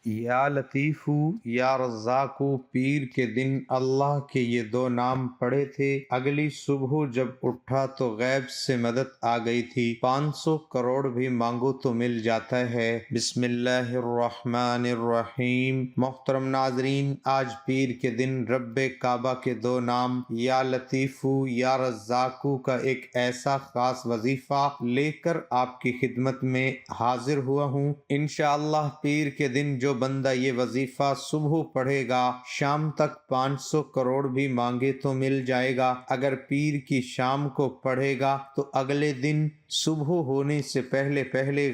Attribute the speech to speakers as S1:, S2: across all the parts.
S1: یا لطیفو یا رزاقو پیر کے دن اللہ کے یہ دو نام پڑھے تھے۔ اگلی صبح جب اٹھا تو غیب سے مدد آ گئی تھی، 500 کروڑ بھی مانگو تو مل جاتا ہے۔ بسم اللہ الرحمن الرحیم۔ محترم ناظرین، آج پیر کے دن رب کعبہ کے دو نام یا لطیفو یا رزاقو کا ایک ایسا خاص وظیفہ لے کر آپ کی خدمت میں حاضر ہوا ہوں۔ انشاءاللہ پیر کے دن جو بندہ یہ وظیفہ صبح پڑھے گا، شام تک 500 کروڑ بھی مانگے تو مل جائے گا۔ اگر پیر کی شام کو پڑھے گا تو اگلے دن صبح ہونے سے پہلے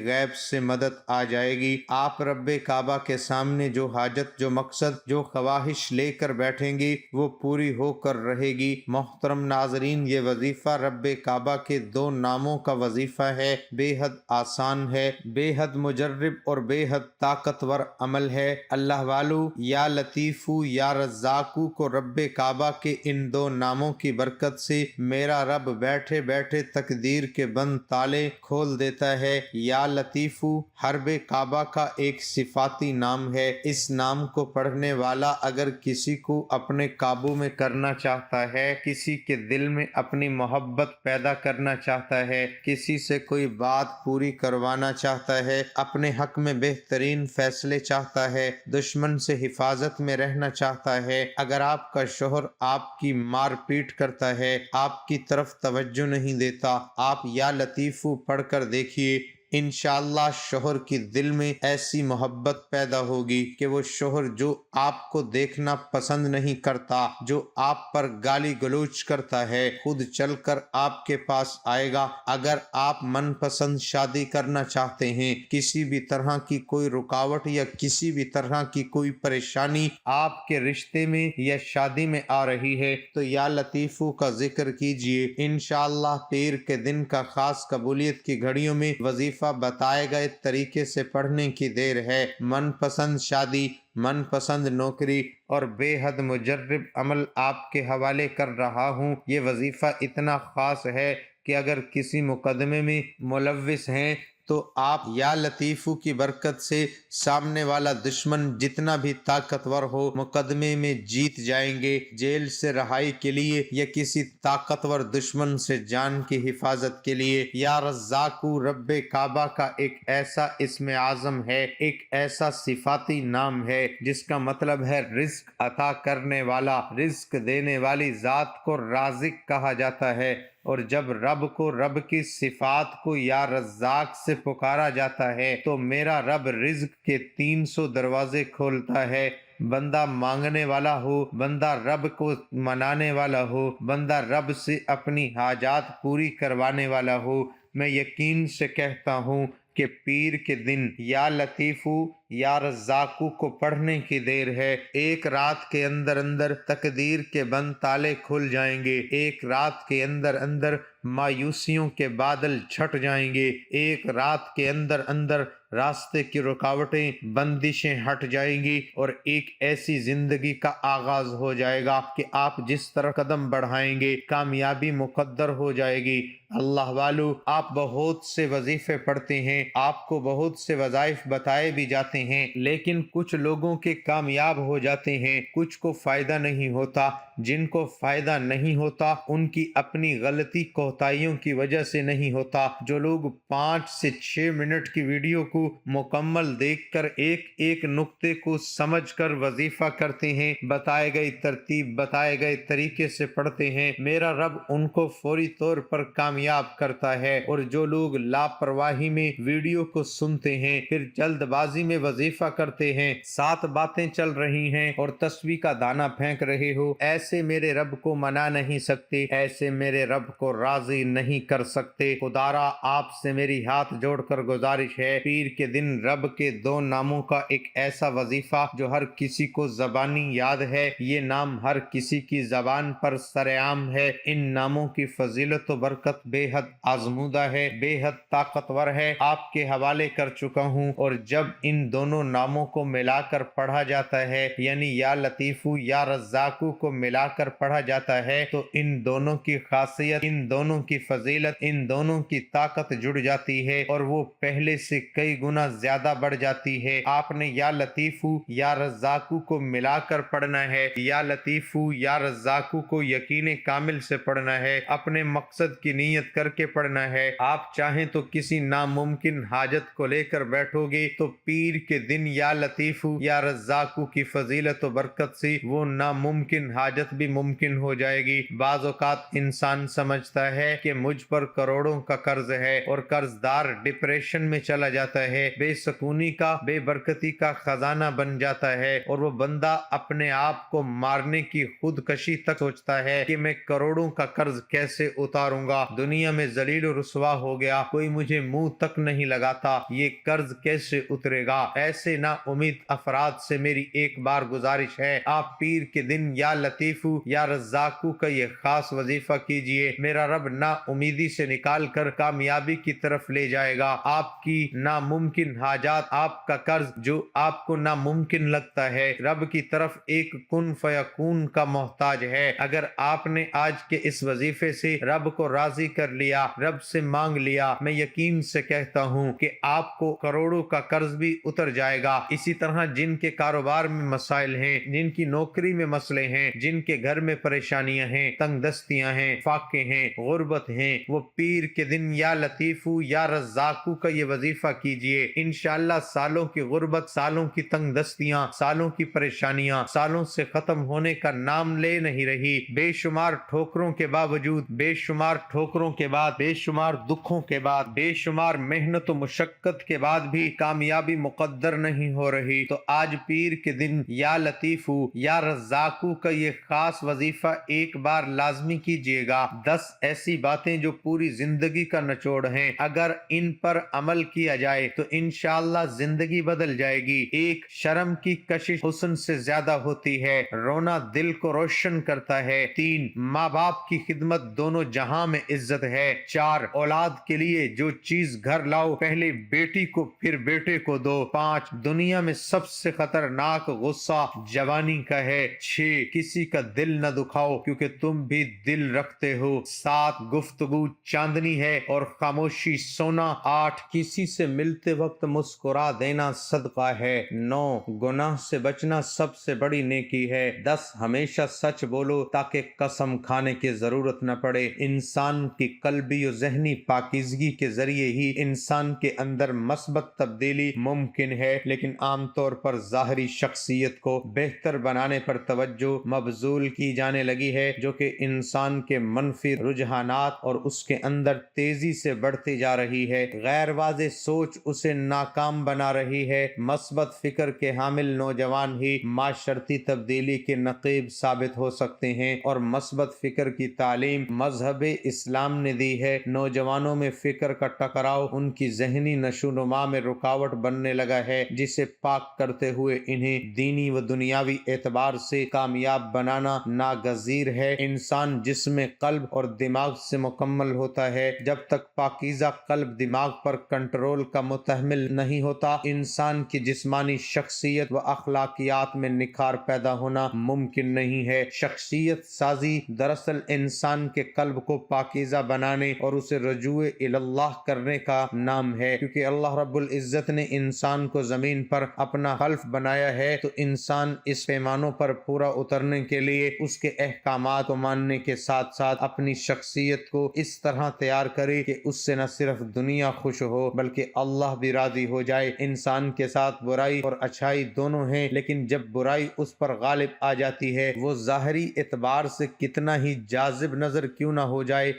S1: غیب سے مدد آ جائے گی۔ آپ رب کعبہ کے سامنے جو حاجت، جو مقصد، جو خواہش لے کر بیٹھیں گی وہ پوری ہو کر رہے گی۔ محترم ناظرین، یہ وظیفہ رب کعبہ کے دو ناموں کا وظیفہ ہے، بے حد آسان ہے، بے حد مجرب اور بے حد طاقتور عمل ہے۔ اللہ والو، یا لطیفو یا رزاقو کو رب کعبہ کے ان دو ناموں کی برکت سے میرا رب بیٹھے بیٹھے تقدیر کے بند تالے کھول دیتا ہے۔ یا لطیفو حرب کعبہ کا ایک صفاتی نام ہے۔ اس نام کو پڑھنے والا اگر کسی کو اپنے قابو میں کرنا چاہتا ہے، کسی کے دل میں اپنی محبت پیدا کرنا چاہتا ہے، کسی سے کوئی بات پوری کروانا چاہتا ہے، اپنے حق میں بہترین فیصلے چاہتا ہے، دشمن سے حفاظت میں رہنا چاہتا ہے، اگر آپ کا شوہر آپ کی مار پیٹ کرتا ہے، آپ کی طرف توجہ نہیں دیتا، آپ یا لطیفو پڑھ کر دیکھیے، انشاءاللہ شوہر کی دل میں ایسی محبت پیدا ہوگی کہ وہ شوہر جو آپ کو دیکھنا پسند نہیں کرتا، جو آپ پر گالی گلوچ کرتا ہے، خود چل کر آپ کے پاس آئے گا۔ اگر آپ من پسند شادی کرنا چاہتے ہیں، کسی بھی طرح کی کوئی رکاوٹ یا کسی بھی طرح کی کوئی پریشانی آپ کے رشتے میں یا شادی میں آ رہی ہے تو یا لطیفو کا ذکر کیجئے، انشاءاللہ پیر کے دن کا خاص قبولیت کی گھڑیوں میں وظیفہ بتائے گئے طریقے سے پڑھنے کی دیر ہے۔ من پسند شادی، من پسند نوکری اور بے حد مجرب عمل آپ کے حوالے کر رہا ہوں۔ یہ وظیفہ اتنا خاص ہے کہ اگر کسی مقدمے میں ملوث ہیں تو آپ یا لطیفو کی برکت سے سامنے والا دشمن جتنا بھی طاقتور ہو مقدمے میں جیت جائیں گے۔ جیل سے رہائی کے لیے یا کسی طاقتور دشمن سے جان کی حفاظت کے لیے یا رزاقو رب کعبہ کا ایک ایسا اسم اعظم ہے، ایک ایسا صفاتی نام ہے جس کا مطلب ہے رزق عطا کرنے والا، رزق دینے والی ذات کو رازق کہا جاتا ہے۔ اور جب رب کو، رب کی صفات کو یا رزاق سے پکارا جاتا ہے تو میرا رب رزق کے 300 دروازے کھولتا ہے۔ بندہ مانگنے والا ہو، بندہ رب کو منانے والا ہو، بندہ رب سے اپنی حاجات پوری کروانے والا ہو، میں یقین سے کہتا ہوں کہ پیر کے دن یا لطیفو یا رزاقو کو پڑھنے کی دیر ہے۔ ایک رات کے اندر اندر تقدیر کے بند تالے کھل جائیں گے، ایک رات کے اندر اندر مایوسیوں کے بادل چھٹ جائیں گے، ایک رات کے اندر اندر راستے کی رکاوٹیں، بندشیں ہٹ جائیں گی اور ایک ایسی زندگی کا آغاز ہو جائے گا کہ آپ جس طرح قدم بڑھائیں گے کامیابی مقدر ہو جائے گی۔ اللہ والو، آپ بہت سے وظیفے پڑھتے ہیں، آپ کو بہت سے وظائف بتائے بھی جاتے ہیں، لیکن کچھ لوگوں کے کامیاب ہو جاتے ہیں، کچھ کو فائدہ نہیں ہوتا۔ جن کو فائدہ نہیں ہوتا ان کی اپنی غلطی کوتاہیوں کی وجہ سے نہیں ہوتا۔ جو لوگ 5 سے 6 منٹ کی ویڈیو کو مکمل دیکھ کر ایک ایک نقطے کو سمجھ کر وظیفہ کرتے ہیں، بتائے گئے ترتیب، بتائے گئے طریقے سے پڑھتے ہیں، میرا رب ان کو فوری طور پر کامیاب کرتا ہے۔ اور جو لوگ لاپرواہی میں ویڈیو کو سنتے ہیں، پھر جلد بازی میں وظیفہ کرتے ہیں، 7 باتیں چل رہی ہیں اور تسبیح کا دانہ پھینک رہے ہو، ایسے میرے رب کو منا نہیں سکتے، ایسے میرے رب کو راضی نہیں کر سکتے۔ خدارا آپ سے میری ہاتھ جوڑ کر گزارش ہے، پیر کے دن رب کے 2 ناموں کا ایک ایسا وظیفہ جو ہر کسی کو زبانی یاد ہے، یہ نام ہر کسی کی زبان پر سرعام ہے۔ ان ناموں کی فضیلت و برکت بے حد آزمودہ ہے، بے حد طاقتور ہے، آپ کے حوالے کر چکا ہوں۔ اور جب ان دونوں ناموں کو ملا کر پڑھا جاتا ہے، یعنی یا لطیفو یا رزاقو کو ملا کر پڑھا جاتا ہے، تو ان دونوں کی خاصیت، ان دونوں کی فضیلت، ان دونوں کی طاقت جڑ جاتی ہے اور وہ پہلے سے کئی گنا زیادہ بڑھ جاتی ہے۔ آپ نے یا لطیفو یا رزاقو کو ملا کر پڑھنا ہے، یا لطیفو یا رزاقو کو یقین کامل سے پڑھنا ہے، اپنے مقصد کی نیت کر کے پڑھنا ہے۔ آپ چاہیں تو کسی ناممکن حاجت کو لے کر بیٹھو گے تو پیر کے دن یا لطیفو یا رزاقو کی فضیلت و برکت سے وہ ناممکن حاجت بھی ممکن ہو جائے گی۔ بعض اوقات انسان سمجھتا ہے کہ مجھ پر کروڑوں کا قرض ہے اور قرض دار ڈپریشن میں چلا جاتا ہے، بے سکونی کا، بے برکتی کا خزانہ بن جاتا ہے، اور وہ بندہ اپنے آپ کو مارنے کی خودکشی تک سوچتا ہے کہ میں کروڑوں کا قرض کیسے اتاروں گا، دنیا میں ذلیل و رسوا ہو گیا، کوئی مجھے منہ تک نہیں لگاتا، یہ قرض کیسے اترے گا۔ ایسے نا امید افراد سے میری ایک بار گزارش ہے، آپ پیر کے دن یا لطیفو یا رزاقو کا یہ خاص وظیفہ کیجئے، میرا رب نا امیدی سے نکال کر کامیابی کی طرف لے جائے گا۔ آپ کی ناممکن حاجات، آپ کا قرض جو آپ کو ناممکن لگتا ہے، رب کی طرف ایک کن فیکون کا محتاج ہے۔ اگر آپ نے آج کے اس وظیفے سے رب کو راضی کر لیا، رب سے مانگ لیا، میں یقین سے کہتا ہوں کہ آپ کو کروڑوں کا قرض بھی اتر جائے گا۔ اسی طرح جن کے کاروبار میں مسائل ہیں، جن کی نوکری میں مسئلے ہیں، جن کے گھر میں پریشانیاں ہیں، تنگ دستیاں ہیں، فاقے ہیں، غربت ہیں، وہ پیر کے دن یا لطیفو یا رزاقو کا یہ وظیفہ کیجئے، انشاءاللہ سالوں کی غربت، سالوں کی تنگ دستیاں، سالوں کی پریشانیاں سالوں سے ختم ہونے کا نام لے نہیں رہی۔ بے شمار ٹھوکروں کے باوجود، بے شمار ٹھوکروں کے بعد، بے شمار دکھوں کے بعد، بے شمار محنت و مشقت کے بعد بھی کامیابی مقدر نہیں ہو رہی، تو آج پیر کے دن یا لطیفو یا رزاقو کا یہ خاص وظیفہ ایک بار لازمی کیجئے گا۔ 10 ایسی باتیں جو پوری زندگی کا نچوڑ ہیں، اگر ان پر عمل کیا جائے تو انشاءاللہ زندگی بدل جائے گی۔ ایک، شرم کی کشش حسن سے زیادہ ہوتی ہے، رونا دل کو روشن کرتا ہے۔ 3، ماں باپ کی خدمت دونوں جہاں میں عزت ہے۔ 4، اولاد کے لیے جو چیز گھر لاؤ پہلے بیٹی کو پھر بیٹے کو دو۔ 5، دنیا میں سب سے خطرناک غصہ جوانی کا ہے۔ 6، کسی کا دل نہ دکھاؤ کیونکہ تم بھی دل رکھتے ہو۔ 7، گفتگو چاندنی ہے اور خاموشی سونا۔ 8، کسی سے ملتے وقت مسکرا دینا صدقہ ہے۔ 9، گناہ سے بچنا سب سے بڑی نیکی ہے۔ 10، ہمیشہ سچ بولو تاکہ قسم کھانے کی ضرورت نہ پڑے۔ انسان کی قلبی و ذہنی پاکیزگی کے ذریعے ہی انسان کے اندر مثبت تبدیلی ممکن ہے، لیکن عام طور پر ظاہری شخصیت کو بہتر بنانے پر توجہ مبذول کی جانے لگی ہے، جو کہ انسان کے منفی رجحانات اور اس کے اندر تیزی سے بڑھتی جا رہی ہے۔ غیر واضح سوچ اسے ناکام بنا رہی ہے۔ مثبت فکر کے حامل نوجوان ہی معاشرتی تبدیلی کے نقیب ثابت ہو سکتے ہیں، اور مثبت فکر کی تعلیم مذہب اسلام نے دی ہے۔ نوجوانوں میں فکر کا ٹکراؤ ان کی ذہنی نشوونما میں رکاوٹ بننے لگا ہے، جسے پاک کرتے ہوئے انہیں دینی و دنیاوی اعتبار سے کامیاب بنانا ناگزیر ہے۔ انسان جسم، قلب اور دماغ سے مکمل ہوتا ہے۔ جب تک پاکیزہ قلب دماغ پر کنٹرول کا متحمل نہیں ہوتا، انسان کی جسمانی شخصیت و اخلاقیات میں نکھار پیدا ہونا ممکن نہیں ہے۔ شخصیت سازی دراصل انسان کے قلب کو پاکیزہ بنانے اور اسے رجوع اللہ کرنے کا نام ہے، کیونکہ اللہ رب العزت نے انسان کو زمین پر اپنا خلف بنایا ہے، تو انسان اس پیمانوں پر پورا اترنے کے لیے اس کے احکامات کو ماننے کے ساتھ ساتھ اپنی شخصیت کو اس طرح تیار کرے کہ اس سے نہ صرف دنیا خوش ہو بلکہ اللہ بھی راضی ہو جائے۔ انسان کے ساتھ برائی اور اچھائی دونوں ہیں، لیکن جب برائی اس پر غالب آ جاتی ہے، وہ ظاہری اعتبار سے کتنا ہی جاذب نظر کیوں نہ ہو جائے،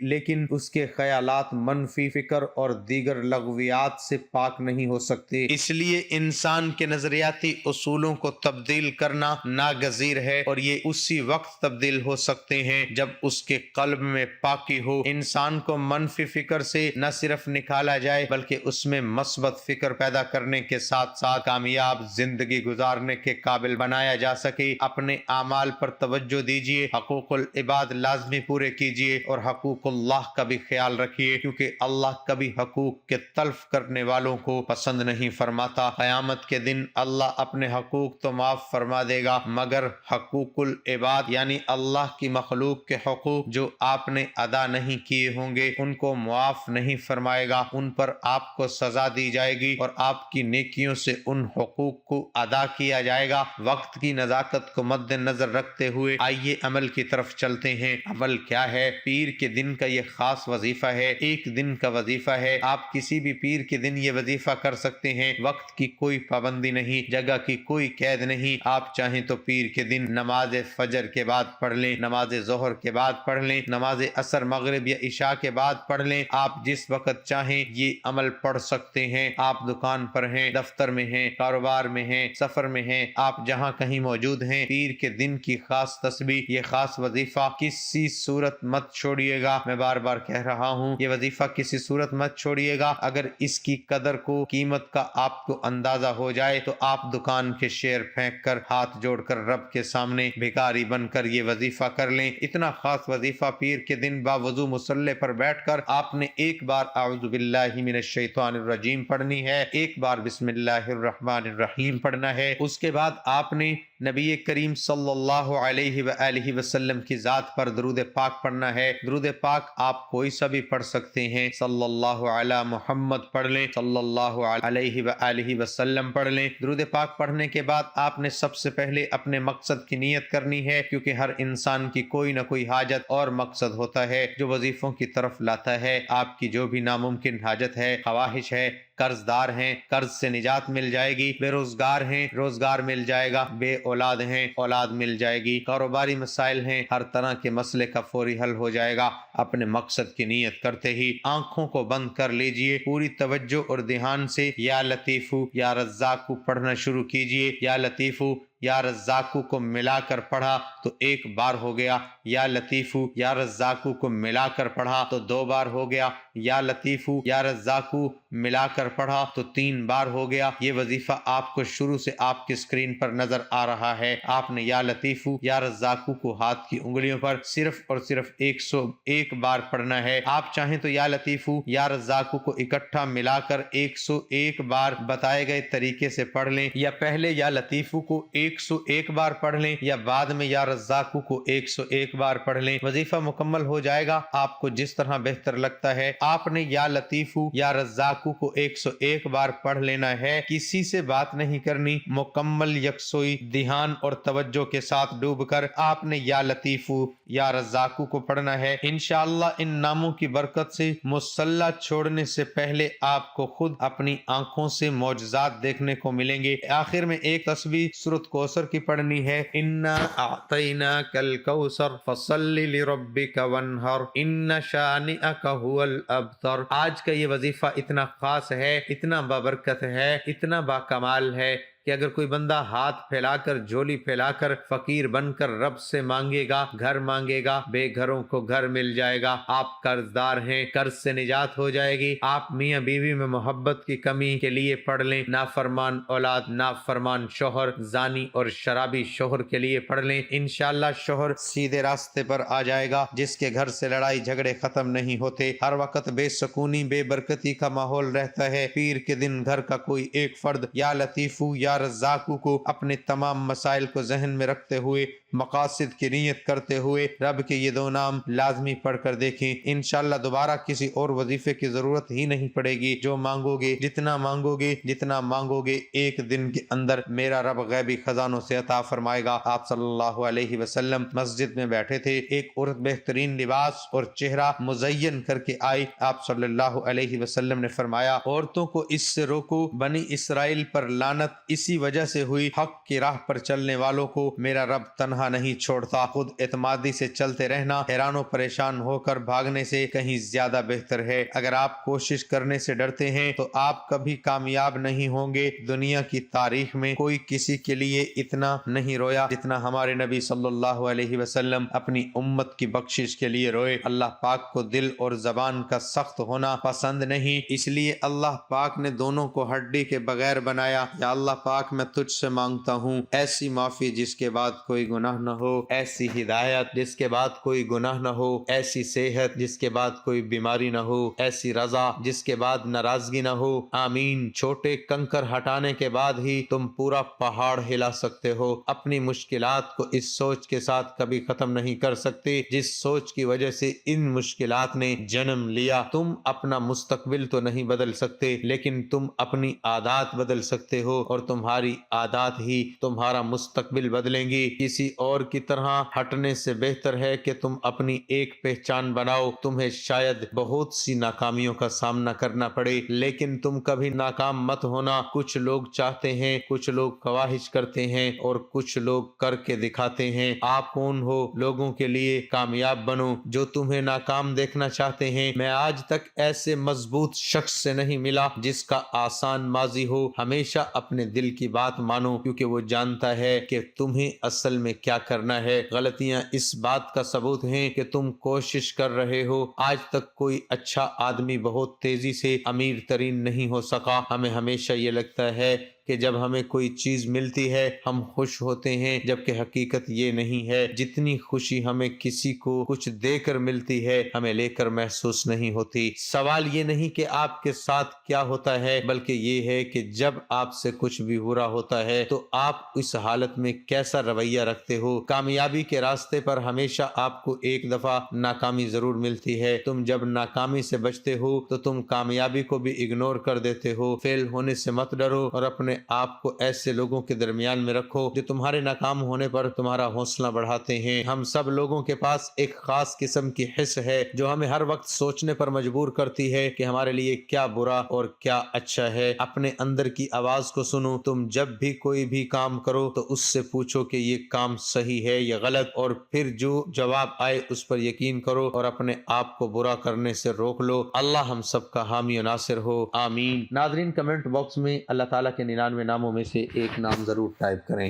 S1: لیکن اس کے خیالات منفی فکر اور دیگر لغویات سے پاک نہیں ہو سکتے۔ اس لیے انسان کے نظریاتی اصولوں کو تبدیل کرنا ناگزیر ہے، اور یہ اسی وقت تبدیل ہو سکتے ہیں جب اس کے قلب میں پاکی ہو۔ انسان کو منفی فکر سے نہ صرف نکالا جائے بلکہ اس میں مثبت فکر پیدا کرنے کے ساتھ ساتھ کامیاب زندگی گزارنے کے قابل بنایا جا سکے۔ اپنے اعمال پر توجہ دیجیے، حقوق العباد لازمی پورے کیجیے اور حقوق اللہ کا بھی خیال رکھیے، کیونکہ اللہ کبھی حقوق کے تلف کرنے والوں کو پسند نہیں فرماتا۔ قیامت کے دن اللہ اپنے حقوق تو معاف فرما دے گا، مگر حقوق العباد یعنی اللہ کی مخلوق کے حقوق جو آپ نے ادا نہیں کیے ہوں گے ان کو معاف نہیں فرمائے گا، ان پر آپ کو سزا دی جائے گی اور آپ کی نیکیوں سے ان حقوق کو ادا کیا جائے گا۔ وقت کی نزاکت کو مد نظر رکھتے ہوئے آئیے عمل کی طرف چلتے ہیں۔ عمل کیا ہے؟ پیر کے دن کا یہ خاص وظیفہ ہے، ایک دن کا وظیفہ ہے۔ آپ کسی بھی پیر کے دن یہ وظیفہ کر سکتے ہیں، وقت کی کوئی پابندی نہیں، جگہ کی کوئی قید نہیں۔ آپ چاہیں تو پیر کے دن نماز فجر کے بعد پڑھ لیں، نماز ظہر کے بعد پڑھ لیں، نماز عصر مغرب یا عشاء کے بعد پڑھ لیں، آپ جس وقت چاہیں یہ عمل پڑھ سکتے ہیں۔ آپ دکان پر ہیں، دفتر میں ہیں، کاروبار میں ہیں، سفر میں ہیں، آپ جہاں کہیں موجود ہیں، پیر کے دن کی خاص تسبیح، یہ خاص وظیفہ کسی صورت مت چھوڑیے گا۔ میں بار بار کہہ رہا ہوں یہ وظیفہ کسی صورت مت چھوڑیے گا۔ اگر اس کی قدر کو، قیمت کا آپ کو اندازہ ہو جائے تو آپ دکان کے شیئر پھینک کر، ہاتھ جوڑ کر رب کے سامنے بھکاری بن کر یہ وظیفہ کر لیں۔ اتنا خاص وظیفہ پیر کے دن باوضو مصلی پر بیٹھ کر آپ نے ایک بار اعوذ باللہ من الشیطان الرجیم پڑھنی ہے، ایک بار بسم اللہ الرحمن الرحیم پڑھنا ہے، اس کے بعد آپ نے نبی کریم صلی اللہ علیہ وآلہ وسلم کی ذات پر درود پاک پڑھنا ہے۔ درود پاک آپ کوئی سا بھی پڑھ سکتے ہیں، صلی اللہ علی محمد پڑھ لیں، صلی اللہ علیہ وآلہ وسلم پڑھ لیں۔ درود پاک پڑھنے کے بعد آپ نے سب سے پہلے اپنے مقصد کی نیت کرنی ہے، کیونکہ ہر انسان کی کوئی نہ کوئی حاجت اور مقصد ہوتا ہے جو وظیفوں کی طرف لاتا ہے۔ آپ کی جو بھی ناممکن حاجت ہے، خواہش ہے، قرض دار ہیں، قرض سے نجات مل جائے گی، بے روزگار ہیں، روزگار مل جائے گا، بے اولاد ہیں، اولاد مل جائے گی، کاروباری مسائل ہیں، ہر طرح کے مسئلے کا فوری حل ہو جائے گا۔ اپنے مقصد کی نیت کرتے ہی آنکھوں کو بند کر لیجئے، پوری توجہ اور دھیان سے یا لطیفو یا رزاقو پڑھنا شروع کیجئے۔ یا لطیفو یا رزاقو کو ملا کر پڑھا تو ایک بار ہو گیا، یا لطیفو یا رزاقو کو ملا کر پڑھا تو 2 بار ہو گیا، یا لطیفو یا رزاقو ملا کر پڑھا تو 3 بار ہو گیا۔ یہ وظیفہ آپ کو شروع سے آپ کی اسکرین پر نظر آ رہا ہے۔ آپ نے یا لطیفو یا رزاقو کو ہاتھ کی انگلیوں پر صرف اور صرف 101 بار پڑھنا ہے۔ آپ چاہیں تو یا لطیفو یا رزاقو کو اکٹھا ملا کر 101 بار بتائے گئے طریقے سے پڑھ لیں، یا پہلے یا لطیفو کو 101 بار پڑھ لیں یا بعد میں یا رزاقو کو 101 بار پڑھ لیں۔ وظیفہ مکمل ہو جائے گا۔ آپ کو جس طرح بہتر لگتا ہے آپ نے یا لطیفو یا رزاقو کو 101 بار پڑھ لینا ہے، کسی سے بات نہیں کرنی، مکمل یکسوئی دھیان اور توجہ کے ساتھ ڈوب کر آپ نے یا لطیفو یا رزاقو کو پڑھنا ہے۔ انشاءاللہ ان ناموں کی برکت سے مصلی چھوڑنے سے پہلے آپ کو خود اپنی آنکھوں سے معجزات دیکھنے کو ملیں گے۔ آخر میں ایک تسبیح سورۃ کوثر کی پڑھنی ہے، انا اعطیناک الکوثر فصلی لربک وانحر ان شانئک ھو الابتر۔ آج کا یہ وظیفہ اتنا خاص ہے، اتنا بابرکت ہے، اتنا باکمال ہے کہ اگر کوئی بندہ ہاتھ پھیلا کر، جھولی پھیلا کر، فقیر بن کر رب سے مانگے گا، گھر مانگے گا، بے گھروں کو گھر مل جائے گا۔ آپ قرض دار ہیں، قرض سے نجات ہو جائے گی۔ آپ میاں بیوی میں محبت کی کمی کے لیے پڑھ لیں، نافرمان اولاد، نافرمان شوہر، زانی اور شرابی شوہر کے لیے پڑھ لیں، انشاءاللہ شوہر سیدھے راستے پر آ جائے گا۔ جس کے گھر سے لڑائی جھگڑے ختم نہیں ہوتے، ہر وقت بے سکونی، بے برکتی کا ماحول رہتا ہے، پیر کے دن گھر کا کوئی ایک فرد یا لطیفو یا رزاقو کو اپنے تمام مسائل کو ذہن میں رکھتے ہوئے، مقاصد کی نیت کرتے ہوئے رب کے یہ 2 نام لازمی پڑھ کر دیکھیں، انشاءاللہ دوبارہ کسی اور وظیفے کی ضرورت ہی نہیں پڑے گی۔ جو مانگو گے، جتنا مانگو گے، جتنا مانگو گے، ایک دن کے اندر میرا رب غیبی خزانوں سے عطا فرمائے گا۔ آپ صلی اللہ علیہ وسلم مسجد میں بیٹھے تھے، ایک عورت بہترین لباس اور چہرہ مزین کر کے آئی۔ آپ صلی اللہ علیہ وسلم نے فرمایا، عورتوں کو اس سے روکو، بنی اسرائیل پر لعنت اسی وجہ سے ہوئی، حق کی راہ پر چلنے والوں کو میرا رب تنہا نہیں چھوڑتا۔ خود اعتمادی سے چلتے رہنا حیران و پریشان ہو کر بھاگنے سے کہیں زیادہ بہتر ہے۔ اگر آپ کوشش کرنے سے ڈرتے ہیں تو آپ کبھی کامیاب نہیں ہوں گے۔ دنیا کی تاریخ میں کوئی کسی کے لیے اتنا نہیں رویا جتنا ہمارے نبی صلی اللہ علیہ وسلم اپنی امت کی بخشش کے لیے روئے۔ اللہ پاک کو دل اور زبان کا سخت ہونا پسند نہیں، اس لیے اللہ پاک نے دونوں کو ہڈی کے بغیر بنایا۔ یا اللہ پاک پاک میں تجھ سے مانگتا ہوں، ایسی معافی جس کے بعد کوئی گناہ نہ ہو، ایسی ہدایت جس کے بعد کوئی گناہ نہ ہو، ایسی صحت جس کے بعد کوئی بیماری نہ ہو، ایسی رضا جس کے بعد ناراضگی نہ ہو۔ آمین۔ چھوٹے کنکر ہٹانے کے بعد ہی تم پورا پہاڑ ہلا سکتے ہو۔ اپنی مشکلات کو اس سوچ کے ساتھ کبھی ختم نہیں کر سکتے جس سوچ کی وجہ سے ان مشکلات نے جنم لیا۔ تم اپنا مستقبل تو نہیں بدل سکتے، لیکن تم اپنی عادات بدل سکتے ہو، اور تمہاری عادات ہی تمہارا مستقبل بدلیں گی۔ کسی اور کی طرح ہٹنے سے بہتر ہے کہ تم اپنی ایک پہچان بناؤ۔ تمہیں شاید بہت سی ناکامیوں کا سامنا کرنا پڑے، لیکن تم کبھی ناکام مت ہونا۔ کچھ لوگ چاہتے ہیں، کچھ لوگ خواہش کرتے ہیں، اور کچھ لوگ کر کے دکھاتے ہیں۔ آپ کون ہو؟ لوگوں کے لیے کامیاب بنو جو تمہیں ناکام دیکھنا چاہتے ہیں۔ میں آج تک ایسے مضبوط شخص سے نہیں ملا جس کا آسان ماضی ہو۔ ہمیشہ اپنے دل کی بات مانو، کیونکہ وہ جانتا ہے کہ تمہیں اصل میں کیا کرنا ہے۔ غلطیاں اس بات کا ثبوت ہیں کہ تم کوشش کر رہے ہو۔ آج تک کوئی اچھا آدمی بہت تیزی سے امیر ترین نہیں ہو سکا۔ ہمیں ہمیشہ یہ لگتا ہے کہ جب ہمیں کوئی چیز ملتی ہے ہم خوش ہوتے ہیں، جبکہ حقیقت یہ نہیں ہے۔ جتنی خوشی ہمیں کسی کو کچھ دے کر ملتی ہے، ہمیں لے کر محسوس نہیں ہوتی۔ سوال یہ نہیں کہ آپ کے ساتھ کیا ہوتا ہے، بلکہ یہ ہے کہ جب آپ سے کچھ بھی برا ہوتا ہے تو آپ اس حالت میں کیسا رویہ رکھتے ہو۔ کامیابی کے راستے پر ہمیشہ آپ کو ایک دفعہ ناکامی ضرور ملتی ہے۔ تم جب ناکامی سے بچتے ہو تو تم کامیابی کو بھی اگنور کر دیتے ہو۔ فیل ہونے سے مت ڈرو، اور اپنے آپ کو ایسے لوگوں کے درمیان میں رکھو جو تمہارے ناکام ہونے پر تمہارا حوصلہ بڑھاتے ہیں۔ ہم سب لوگوں کے پاس ایک خاص قسم کی حس ہے جو ہمیں ہر وقت سوچنے پر مجبور کرتی ہے کہ ہمارے لیے کیا برا اور کیا اچھا ہے۔ اپنے اندر کی آواز کو سنو۔ تم جب بھی کوئی بھی کام کرو تو اس سے پوچھو کہ یہ کام صحیح ہے یا غلط، اور پھر جو جواب آئے اس پر یقین کرو اور اپنے آپ کو برا کرنے سے روک لو۔ اللہ ہم سب کا حامی و ناصر ہو، آمین۔ ناظرین، کمنٹ باکس میں اللہ تعالیٰ کے 99 ناموں میں سے ایک نام ضرور ٹائپ کریں۔